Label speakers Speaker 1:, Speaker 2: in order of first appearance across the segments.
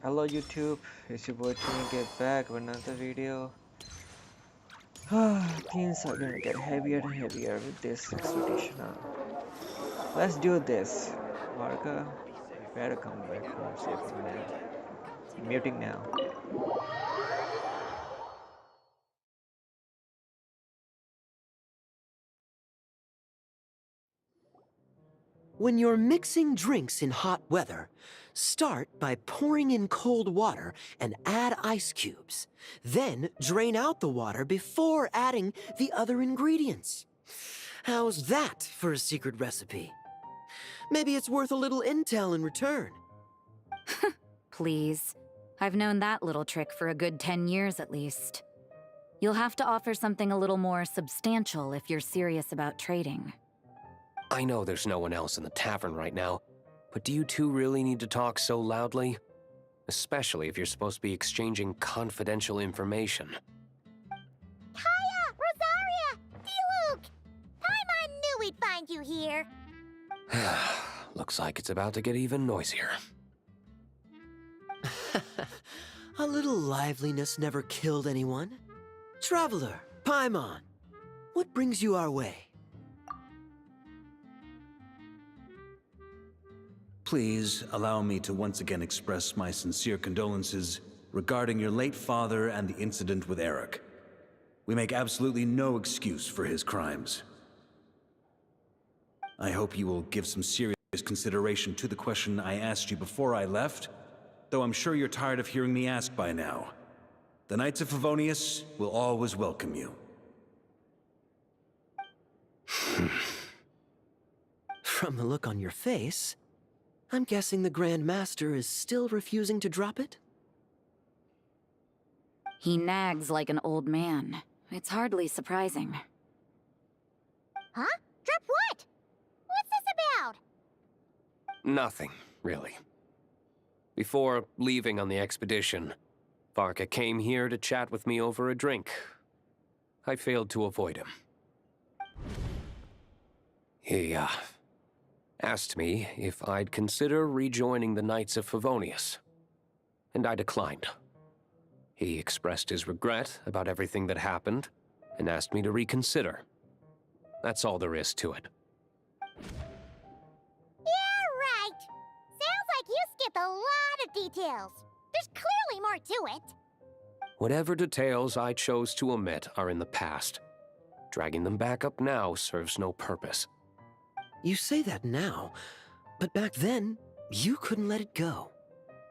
Speaker 1: Hello YouTube, it's your boy Tony, get back with another video. Things are gonna get heavier and heavier with this expedition. Let's do this. Varka, you better come back home safely, man. I'm muting now.
Speaker 2: When you're mixing drinks in hot weather, start by pouring in cold water and add ice cubes. Then drain out the water before adding the other ingredients. How's that for a secret recipe? Maybe it's worth a little intel in return.
Speaker 3: Please. I've known that little trick for a good 10 years at least. You'll have to offer something a little more substantial if you're serious about trading.
Speaker 4: I know there's no one else in the tavern right now, but do you two really need to talk so loudly? Especially if you're supposed to be exchanging confidential information.
Speaker 5: Hiya, Rosaria! D-Luke! Paimon knew we'd find you here.
Speaker 4: Looks like it's about to get even noisier.
Speaker 2: A little liveliness never killed anyone. Traveler, Paimon, what brings you our way?
Speaker 6: Please allow me to once again express my sincere condolences regarding your late father and the incident with Eric. We make absolutely no excuse for his crimes. I hope you will give some serious consideration to the question I asked you before I left, though I'm sure you're tired of hearing me ask by now. The Knights of Favonius will always welcome you.
Speaker 2: From the look on your face, I'm guessing the Grand Master is still refusing to drop it?
Speaker 3: He nags like an old man. It's hardly surprising.
Speaker 5: Huh? Drop what? What's this about?
Speaker 4: Nothing, really. Before leaving on the expedition, Varka came here to chat with me over a drink. I failed to avoid him. He, asked me if I'd consider rejoining the Knights of Favonius, and I declined. He expressed his regret about everything that happened, and asked me to reconsider. That's all there is to it.
Speaker 5: Yeah, right. Sounds like you skipped a lot of details. There's clearly more to it.
Speaker 4: Whatever details I chose to omit are in the past. Dragging them back up now serves no purpose.
Speaker 2: You say that now, but back then, you couldn't let it go.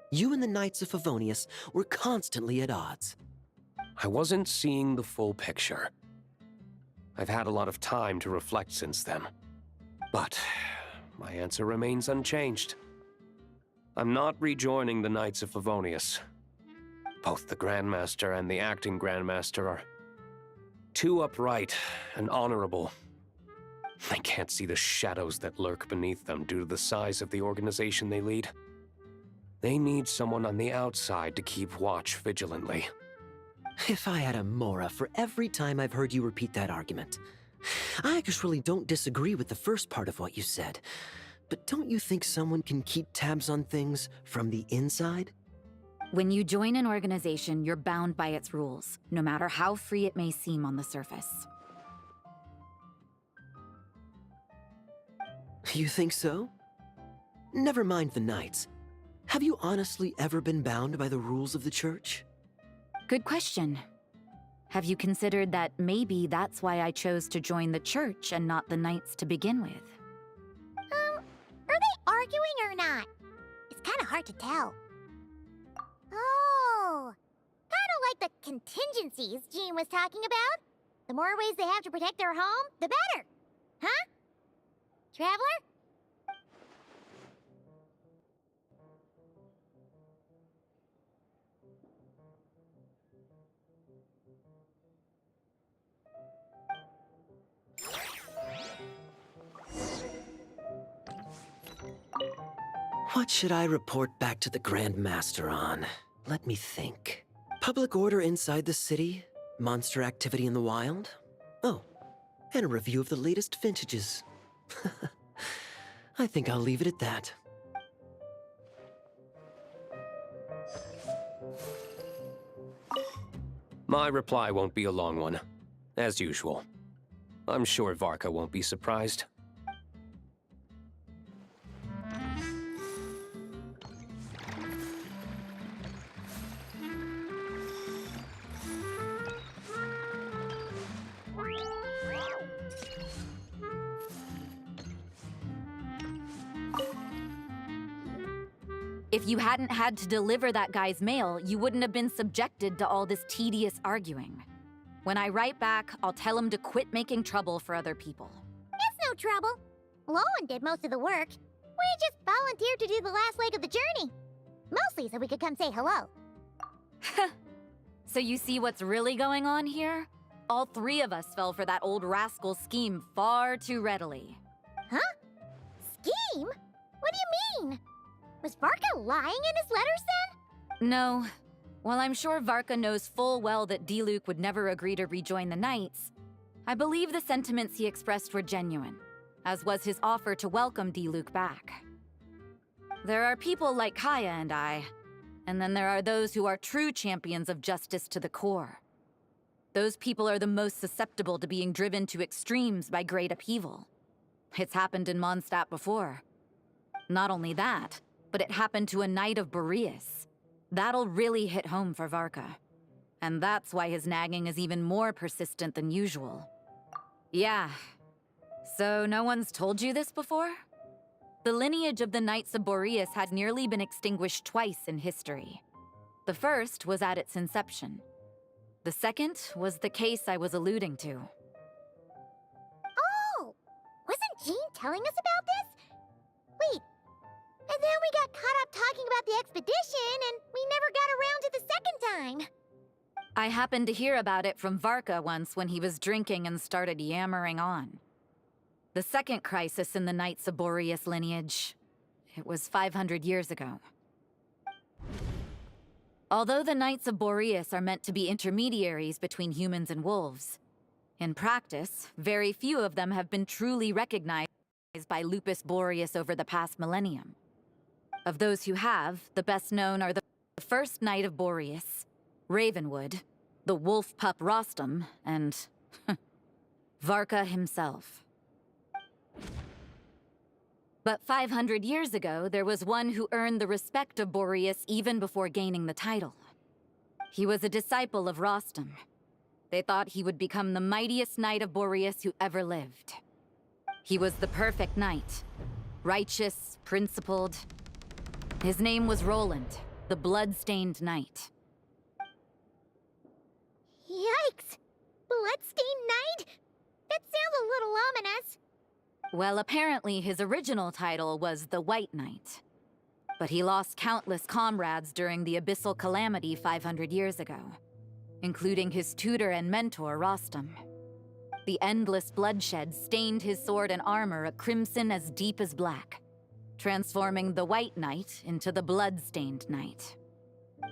Speaker 2: You and the Knights of Favonius were constantly at odds.
Speaker 4: I wasn't seeing the full picture. I've had a lot of time to reflect since then. But my answer remains unchanged. I'm not rejoining the Knights of Favonius. Both the Grandmaster and the acting Grandmaster are too upright and honorable. I can't see the shadows that lurk beneath them due to the size of the organization they lead. They need someone on the outside to keep watch vigilantly.
Speaker 2: If I had a Mora for every time I've heard you repeat that argument. I actually don't disagree with the first part of what you said, but don't you think someone can keep tabs on things from the inside?
Speaker 3: When you join an organization, you're bound by its rules, no matter how free it may seem on the surface.
Speaker 2: You think so? Never mind the Knights. Have you honestly ever been bound by the rules of the Church?
Speaker 3: Good question. Have you considered that maybe that's why I chose to join the Church and not the Knights to begin with?
Speaker 5: Are they arguing or not? It's kind of hard to tell. Oh, kind of like the contingencies Jean was talking about. The more ways they have to protect their home, the better. Huh? Traveler?
Speaker 2: What should I report back to the Grand Master on? Let me think. Public order inside the city? Monster activity in the wild? Oh, and a review of the latest vintages. I think I'll leave it at that.
Speaker 4: My reply won't be a long one, as usual. I'm sure Varka won't be surprised.
Speaker 3: If you hadn't had to deliver that guy's mail, you wouldn't have been subjected to all this tedious arguing. When I write back, I'll tell him to quit making trouble for other people.
Speaker 5: It's no trouble. Lowen did most of the work. We just volunteered to do the last leg of the journey. Mostly so we could come say hello.
Speaker 3: So you see what's really going on here? All three of us fell for that old rascal's scheme far too readily.
Speaker 5: Huh? Scheme? What do you mean? Was Varka lying in his letters then?
Speaker 3: No. While I'm sure Varka knows full well that Diluc would never agree to rejoin the Knights, I believe the sentiments he expressed were genuine, as was his offer to welcome Diluc back. There are people like Kaya and I, and then there are those who are true champions of justice to the core. Those people are the most susceptible to being driven to extremes by great upheaval. It's happened in Mondstadt before. Not only that, but it happened to a Knight of Boreas. That'll really hit home for Varka. And that's why his nagging is even more persistent than usual. Yeah. So no one's told you this before? The lineage of the Knights of Boreas had nearly been extinguished twice in history. The first was at its inception. The second was the case I was alluding to.
Speaker 5: Oh! Wasn't Jean telling us about this? Wait. And then we got caught up talking about the expedition, and we never got around to the second time.
Speaker 3: I happened to hear about it from Varka once when he was drinking and started yammering on. The second crisis in the Knights of Boreas lineage. It was 500 years ago. Although the Knights of Boreas are meant to be intermediaries between humans and wolves, in practice, very few of them have been truly recognized by Lupus Boreas over the past millennium. Of those who have, the best known are the first Knight of Boreas, Ravenwood, the wolf pup Rostam, and Varka himself. But 500 years ago, there was one who earned the respect of Boreas even before gaining the title. He was a disciple of Rostam. They thought he would become the mightiest Knight of Boreas who ever lived. He was the perfect knight. Righteous, principled. His name was Roland, the blood-stained knight.
Speaker 5: Yikes! Bloodstained Knight? That sounds a little ominous.
Speaker 3: Well, apparently his original title was the White Knight. But he lost countless comrades during the Abyssal Calamity 500 years ago, including his tutor and mentor, Rostam. The endless bloodshed stained his sword and armor a crimson as deep as black, transforming the White Knight into the Blood-Stained Knight.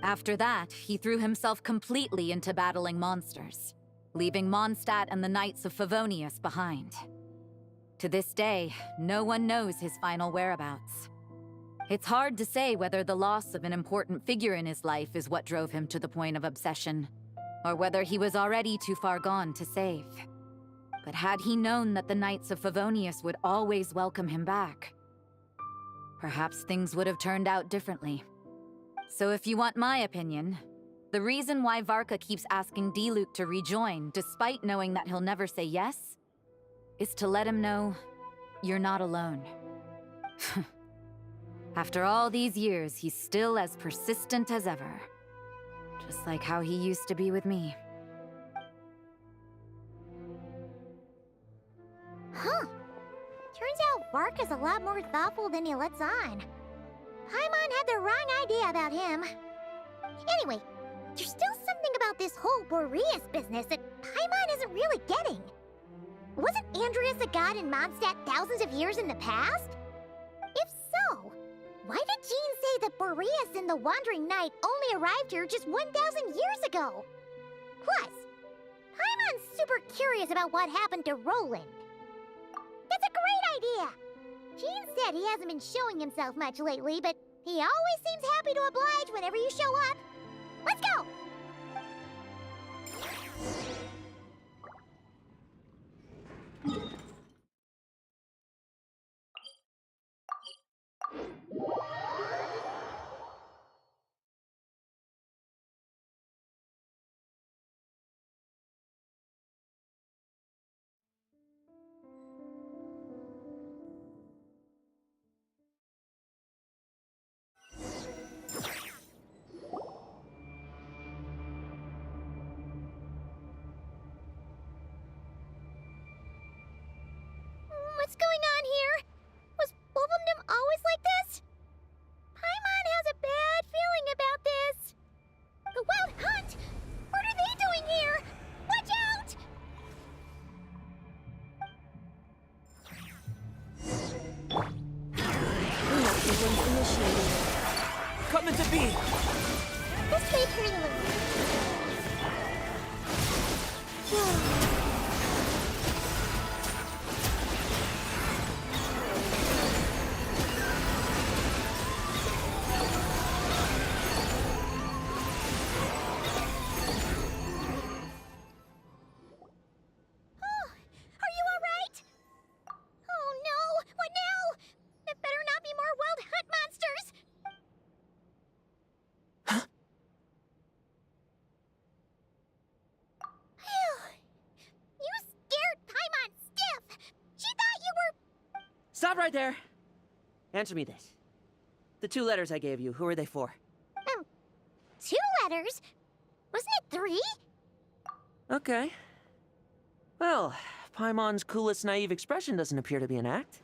Speaker 3: After that, he threw himself completely into battling monsters, leaving Mondstadt and the Knights of Favonius behind. To this day, no one knows his final whereabouts. It's hard to say whether the loss of an important figure in his life is what drove him to the point of obsession, or whether he was already too far gone to save. But had he known that the Knights of Favonius would always welcome him back, perhaps things would have turned out differently. So if you want my opinion, the reason why Varka keeps asking Diluc to rejoin, despite knowing that he'll never say yes, is to let him know you're not alone. After all these years, he's still as persistent as ever. Just like how he used to be with me.
Speaker 5: Huh. Turns out Varka's a lot more thoughtful than he lets on. Paimon had the wrong idea about him. Anyway, there's still something about this whole Boreas business that Paimon isn't really getting. Wasn't Andreas a god in Mondstadt thousands of years in the past? If so, why did Jean say that Boreas and the Wandering Knight only arrived here just 1,000 years ago? Plus, Paimon's super curious about what happened to Roland. That's a great idea! Jean said he hasn't been showing himself much lately, but he always seems happy to oblige whenever you show up. Let's go! What's going on here? Was Wolfendom always like this? Paimon has a bad feeling about this. The Wild Hunt? What are they doing here? Watch out!
Speaker 2: Initiated. Coming to be!
Speaker 5: This may prelude. Are you alright? Oh no! What now? It better not be more Wild Hunt monsters! You scared Paimon stiff! She thought you were...
Speaker 2: Stop right there! Answer me this. The 2 letters I gave you, who are they for?
Speaker 5: 2 letters? Wasn't it 3?
Speaker 2: Okay. Well, Paimon's coolest naive expression doesn't appear to be an act.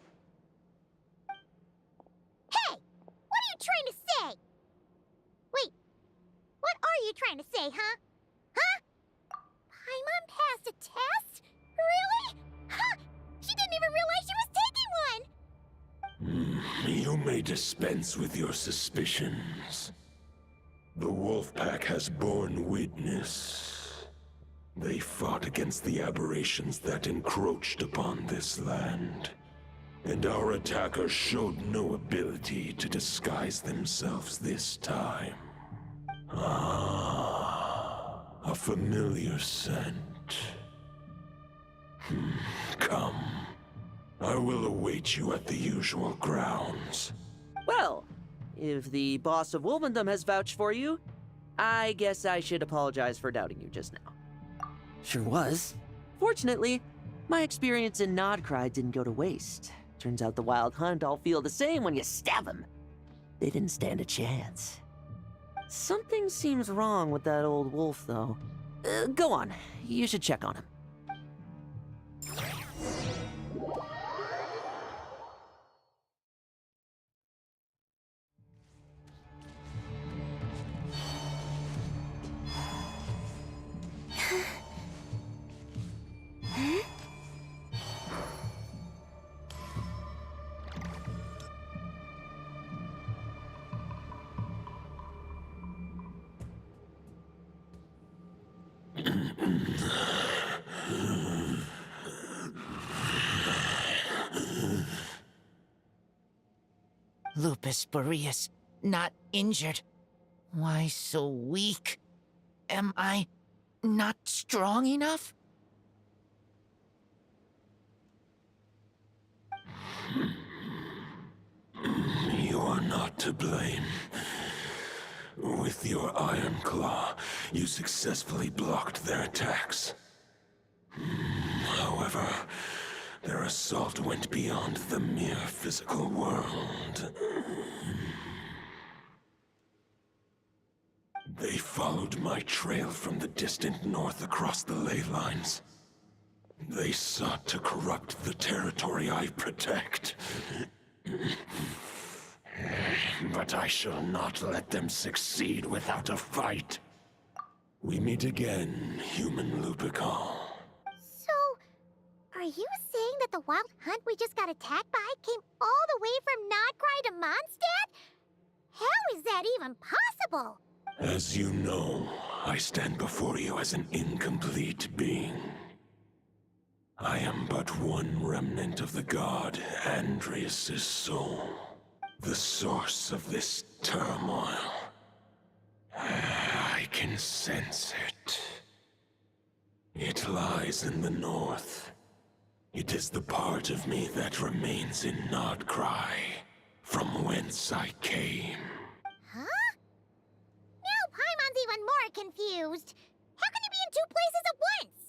Speaker 5: Hey! What are you trying to say? Wait, what are you trying to say, huh? Huh? Paimon passed a test? Really? Huh! She didn't even realize she was taking one!
Speaker 7: You may dispense with your suspicions. The Wolf Pack has borne witness. They fought against the aberrations that encroached upon this land. And our attackers showed no ability to disguise themselves this time. Ah, a familiar scent. Come. I will await you at the usual grounds.
Speaker 2: Well, if the boss of Wolfendom has vouched for you, I guess I should apologize for doubting you just now. Sure was. Fortunately, my experience in Nodcry didn't go to waste. Turns out the Wild Hunt all feel the same when you stab them. They didn't stand a chance. Something seems wrong with that old wolf, though. Go on. You should check on him.
Speaker 8: Lupus Boreas, not injured. Why so weak? Am I not strong enough?
Speaker 7: You are not to blame. With your Iron Claw, you successfully blocked their attacks. However, their assault went beyond the mere physical world. They followed my trail from the distant north across the ley lines. They sought to corrupt the territory I protect. But I shall not let them succeed without a fight. We meet again, human Lupical.
Speaker 5: So, are you saying that the Wild Hunt we just got attacked by came all the way from Nodcry to Mondstadt? How is that even possible?
Speaker 7: As you know, I stand before you as an incomplete being. I am but one remnant of the god Andreas' soul, the source of this turmoil. I can sense it. It lies in the north. It is the part of me that remains in Nodcry, from whence I came.
Speaker 5: Huh? Now Paimon's even more confused. How can he be in two places at once?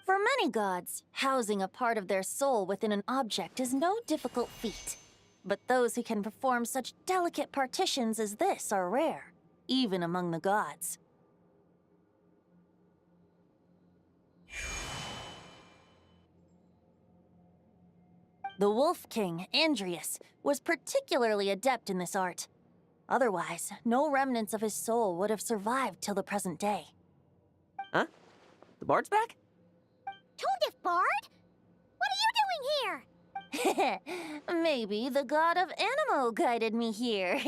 Speaker 9: For many gods, housing a part of their soul within an object is no difficult feat. But those who can perform such delicate partitions as this are rare, even among the gods. The Wolf King, Andrius, was particularly adept in this art. Otherwise, no remnants of his soul would have survived till the present day.
Speaker 2: Huh? The bard's back?
Speaker 5: Toadif Bard? What are you doing here?
Speaker 9: Maybe the god of Animo guided me here.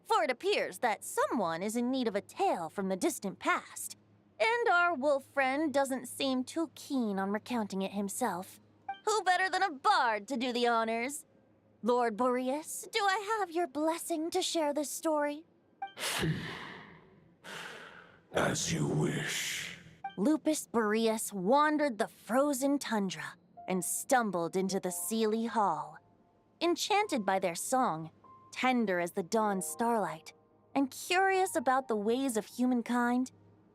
Speaker 9: For it appears that someone is in need of a tale from the distant past. And our wolf friend doesn't seem too keen on recounting it himself. Who better than a bard to do the honors? Lord Boreas, do I have your blessing to share this story?
Speaker 7: As you wish.
Speaker 9: Lupus Boreas wandered the frozen tundra and stumbled into the Seelie Hall. Enchanted by their song, tender as the dawn's starlight, and curious about the ways of humankind,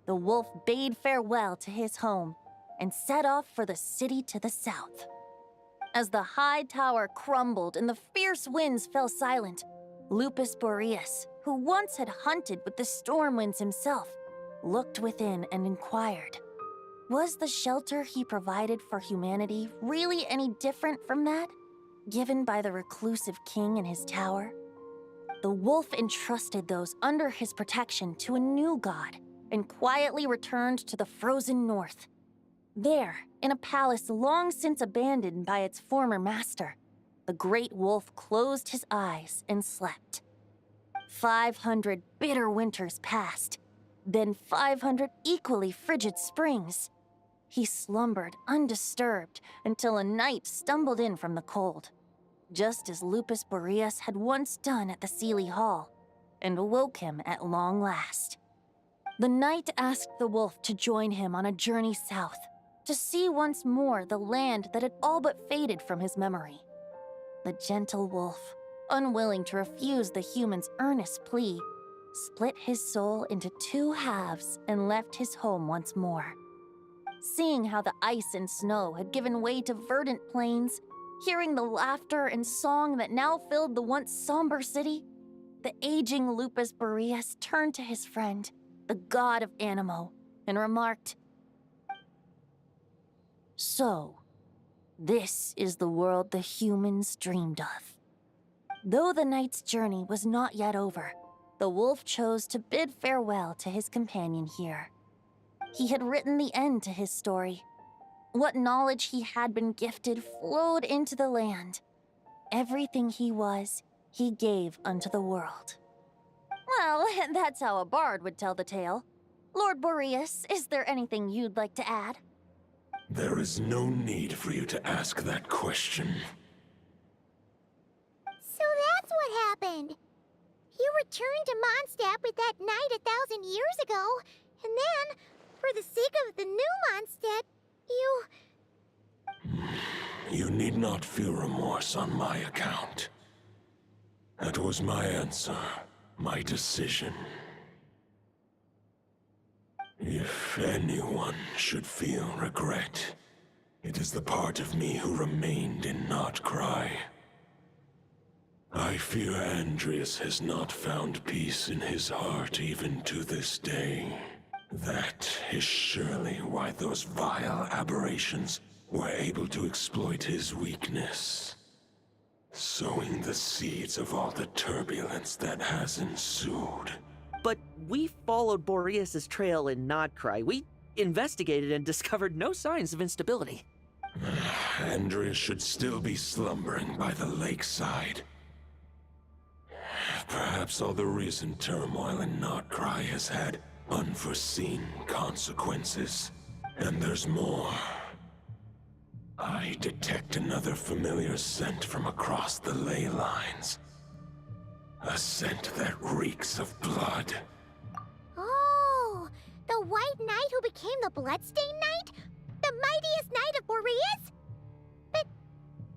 Speaker 9: the wolf bade farewell to his home and set off for the city to the south. As the high tower crumbled and the fierce winds fell silent, Lupus Boreas, who once had hunted with the storm winds himself, looked within and inquired, was the shelter he provided for humanity really any different from that given by the reclusive king in his tower? The wolf entrusted those under his protection to a new god and quietly returned to the frozen north. There, in a palace long since abandoned by its former master, the great wolf closed his eyes and slept. 500 bitter winters passed, then 500 equally frigid springs. He slumbered undisturbed until a night stumbled in from the cold, just as Lupus Boreas had once done at the Seelie Hall, and awoke him at long last. The night asked the wolf to join him on a journey south, to see once more the land that had all but faded from his memory. The gentle wolf, unwilling to refuse the human's earnest plea, split his soul into two halves and left his home once more. Seeing how the ice and snow had given way to verdant plains, hearing the laughter and song that now filled the once somber city, the aging Lupus Boreas turned to his friend, the god of Animo, and remarked, "So, this is the world the humans dreamed of." Though the night's journey was not yet over, the wolf chose to bid farewell to his companion here. He had written the end to his story. What knowledge he had been gifted flowed into the land. Everything he was, he gave unto the world. Well, that's how a bard would tell the tale. Lord Boreas, is there anything you'd like to add?
Speaker 7: There is no need for you to ask that question.
Speaker 5: So that's what happened. You returned to Mondstadt with that knight 1,000 years ago, and then, for the sake of the new Mondstadt, you...
Speaker 7: You need not feel remorse on my account. That was my answer, my decision. If anyone should feel regret, it is the part of me who remained in Notcry. I fear Andrius has not found peace in his heart even to this day. That is surely why those vile aberrations were able to exploit his weakness, sowing the seeds of all the turbulence that has ensued.
Speaker 2: But we followed Boreas' trail in Nodcry. We investigated and discovered no signs of instability.
Speaker 7: Andrius should still be slumbering by the lakeside. Perhaps all the recent turmoil in Notcry has had unforeseen consequences. And there's more. I detect another familiar scent from across the ley lines. A scent that reeks of blood.
Speaker 5: Oh, the White Knight who became the Bloodstained Knight? The mightiest knight of Boreas? But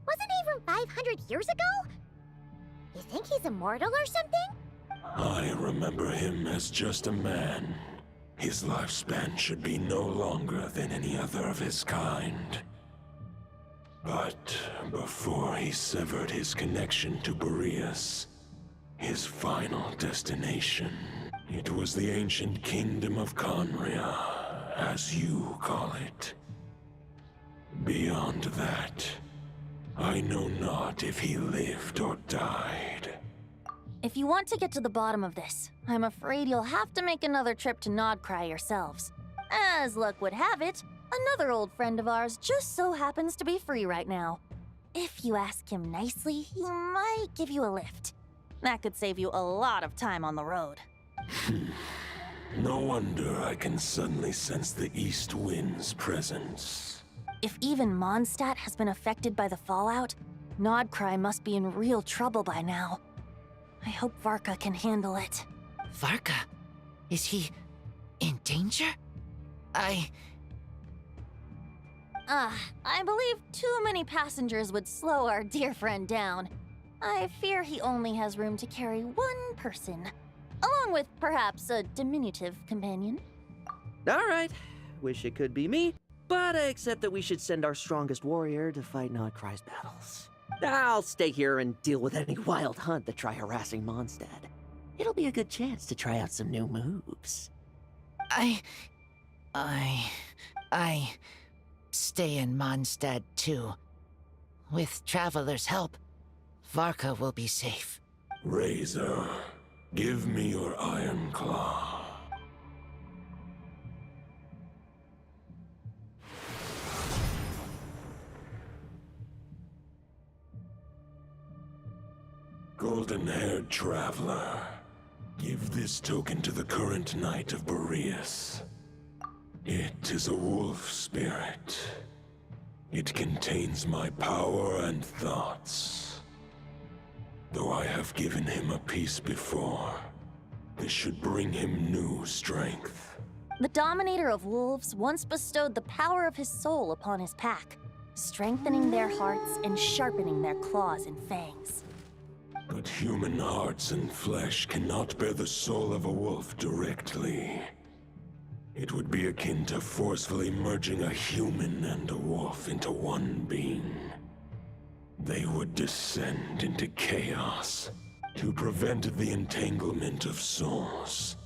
Speaker 5: wasn't he from 500 years ago? You think he's immortal or something?
Speaker 7: I remember him as just a man. His lifespan should be no longer than any other of his kind. But before he severed his connection to Boreas, his final destination, it was the ancient kingdom of Conria, as you call it. Beyond that, I know not if he lived or died.
Speaker 9: If you want to get to the bottom of this, I'm afraid you'll have to make another trip to Nodcry yourselves. As luck would have it, another old friend of ours just so happens to be free right now. If you ask him nicely, he might give you a lift. That could save you a lot of time on the road.
Speaker 7: No wonder I can suddenly sense the east wind's presence.
Speaker 9: If even Mondstadt has been affected by the fallout, Nodcry must be in real trouble by now. I hope Varka can handle it.
Speaker 8: Varka? Is he in danger?
Speaker 9: I believe too many passengers would slow our dear friend down. I fear he only has room to carry one person, along with perhaps a diminutive companion.
Speaker 2: All right. Wish it could be me, but I accept that we should send our strongest warrior to fight Nodcry's battles. I'll stay here and deal with any wild hunt that try harassing Mondstadt. It'll be a good chance to try out some new moves.
Speaker 8: I stay in Mondstadt too. With Traveler's help, Varka will be safe.
Speaker 7: Razor, give me your iron claw. Golden-haired traveler, give this token to the current knight of Boreas. It is a wolf spirit. It contains my power and thoughts. Though I have given him a piece before, this should bring him new strength.
Speaker 9: The Dominator of Wolves once bestowed the power of his soul upon his pack, strengthening their hearts and sharpening their claws and fangs.
Speaker 7: But human hearts and flesh cannot bear the soul of a wolf directly. It would be akin to forcefully merging a human and a wolf into one being. They would descend into chaos to prevent the entanglement of souls.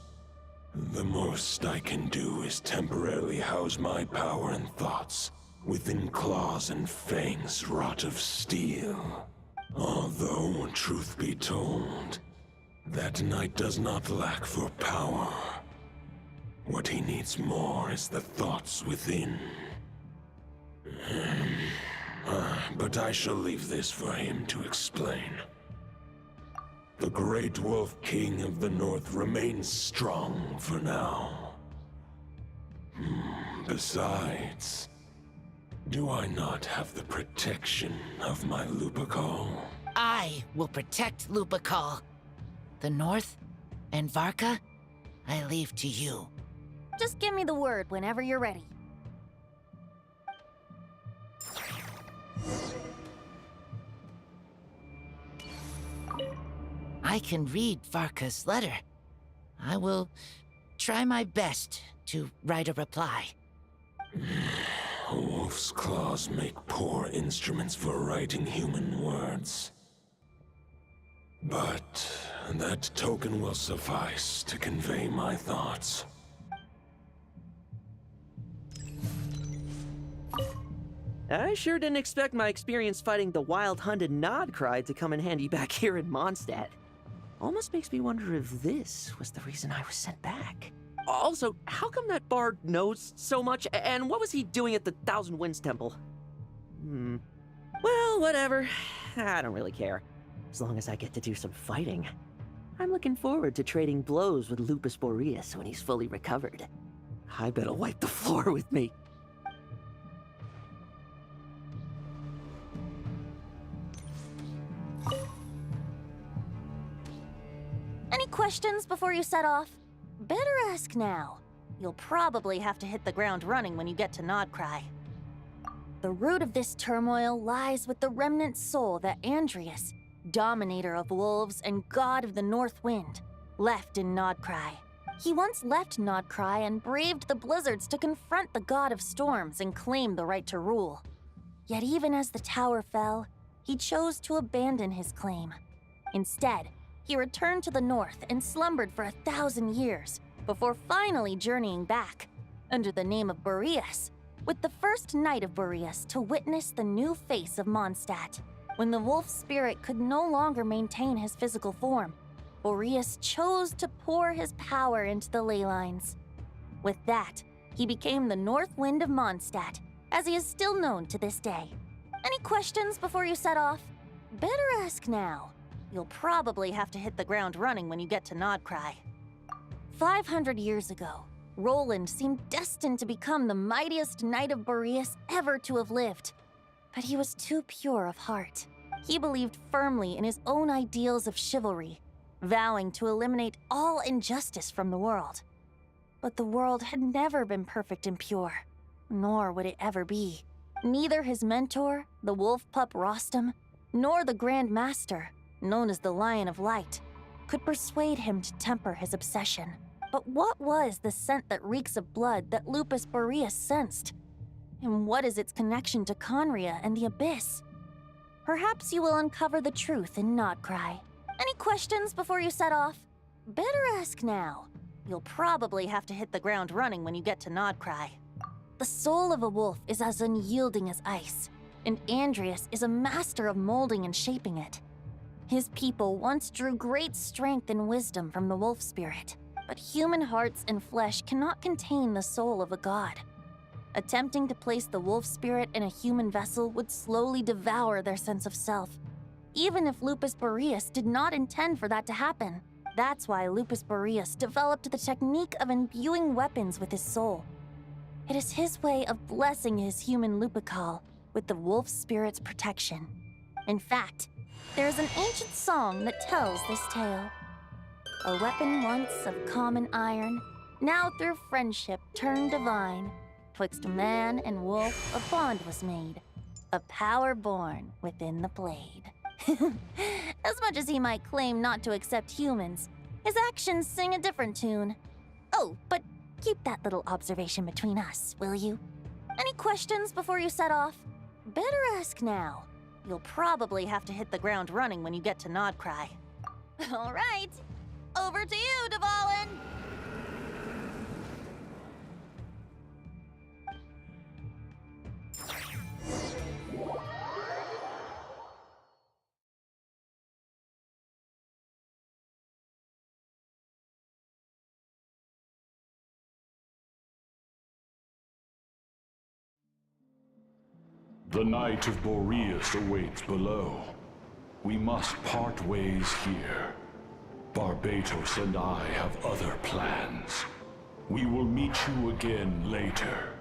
Speaker 7: The most I can do is temporarily house my power and thoughts within claws and fangs wrought of steel. Although, truth be told, that knight does not lack for power. What he needs more is the thoughts within. But I shall leave this for him to explain. The Great Wolf King of the North remains strong for now. Besides, do I not have the protection of my Lupacol?
Speaker 8: I will protect Lupacol. The North and Varka, I leave to you.
Speaker 9: Just give me the word whenever you're ready.
Speaker 8: I can read Varka's letter. I will try my best to write a reply.
Speaker 7: A wolf's claws make poor instruments for writing human words. But that token will suffice to convey my thoughts.
Speaker 2: I sure didn't expect my experience fighting the wild-hunted Nodcry to come in handy back here in Mondstadt. Almost makes me wonder if this was the reason I was sent back. Also, how come that bard knows so much, and what was he doing at the Thousand Winds Temple? Well, whatever. I don't really care. As long as I get to do some fighting. I'm looking forward to trading blows with Lupus Boreas when he's fully recovered. I bet he'll wipe the floor with me.
Speaker 9: Any questions before you set off? Better ask now. you'll probably have to hit the ground running when you get to Nodcry. The root of this turmoil lies with the remnant soul that Andrias, dominator of wolves and god of the North Wind, left in Nodcry. He once left Nodcry and braved the blizzards to confront the god of storms and claim the right to rule. Yet even as the tower fell, he chose to abandon his claim. Instead, he returned to the north and slumbered for 1,000 years before finally journeying back, under the name of Boreas, with the first knight of Boreas to witness the new face of Mondstadt. When the wolf spirit could no longer maintain his physical form, Boreas chose to pour his power into the ley lines. With that, he became the North Wind of Mondstadt, as he is still known to this day. Any questions before you set off? Better ask now. You'll probably have to hit the ground running when you get to Nodcry. 500 years ago, Roland seemed destined to become the mightiest knight of Boreas ever to have lived. But he was too pure of heart. He believed firmly in his own ideals of chivalry, vowing to eliminate all injustice from the world. But the world had never been perfect and pure, nor would it ever be. Neither his mentor, the wolf pup Rostam, nor the Grand Master, known as the Lion of Light, could persuade him to temper his obsession. But what was the scent that reeks of blood that Lupus Boreas sensed? And what is its connection to Conria and the Abyss? Perhaps you will uncover the truth in Nodcry. Any questions before you set off? Better ask now. You'll probably have to hit the ground running when you get to Nodcry. The soul of a wolf is as unyielding as ice, and Andrias is a master of molding and shaping it. His people once drew great strength and wisdom from the wolf spirit, but human hearts and flesh cannot contain the soul of a god. Attempting to place the wolf spirit in a human vessel would slowly devour their sense of self, even if Lupus Boreas did not intend for that to happen. That's why Lupus Boreas developed the technique of imbuing weapons with his soul. It is his way of blessing his human Lupical with the wolf spirit's protection. In fact, there is an ancient song that tells this tale. A weapon once of common iron, now through friendship turned divine. Twixt man and wolf a bond was made, a power born within the blade. As much as he might claim not to accept humans, his actions sing a different tune. Oh, but keep that little observation between us, will you? Any questions before you set off? Better ask now. You'll probably have to hit the ground running when you get to Nodcry. All right, over to you, Dvalin!
Speaker 7: The Knight of Boreas awaits below. We must part ways here. Barbatos and I have other plans. We will meet you again later.